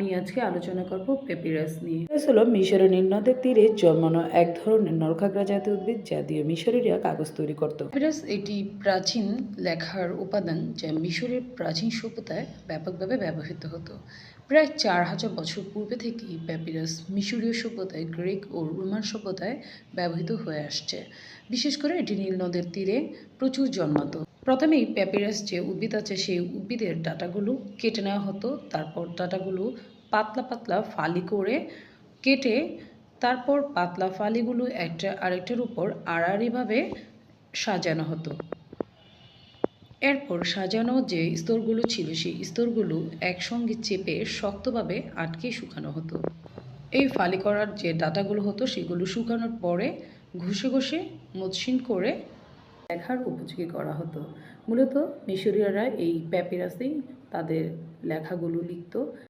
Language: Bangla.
আমি আজকে আলোচনা করব পেপিরাস নিয়ে। পেপিরাস হলো মিশরের নীল নদের তীরে জন্মানো এক ধরনের নলখাগড়া জাতীয় উদ্ভিদ, জাতীয় মিশরীরা কাগজ তৈরি করত। পেপিরাস এটি প্রাচীন লেখার উপাদান যা মিশরের প্রাচীন সভ্যতায় ব্যাপকভাবে ব্যবহৃত হতো। প্রায় 4000 বছর পূর্বে থেকেই পেপিরাস মিশরীয় সভ্যতায়, গ্রিক ও রোমান সভ্যতায় ব্যবহৃত হয়ে আসছে। বিশেষ করে এটি নীল নদের তীরে প্রচুর জন্মাতো। প্রথমেই পেপিরাস যে উদ্ভিদ আছে সেই উদ্ভিদের ডাঁটাগুলো কেটে নেওয়া হতো। তারপর ডাঁটাগুলো পাতলা পাতলা ফালি করে কেটে তারপর পাতলা ফালিগুলো একটা আরেকটার উপর আড়াআড়িভাবে সাজানো হতো। এরপর সাজানো যে স্তরগুলো ছিল সেই স্তরগুলো একসঙ্গে চেপে শক্তভাবে আটকে শুকানো হতো। এই ফালি করার যে ডাঁটাগুলো হতো সেগুলো শুকানোর পরে ঘষে ঘষে মসৃণ করে লেখার উপযোগী করা হতো। মূলত মিশরীয়রা এই প্যাপিরাসেই তাদের লেখাগুলো লিখত।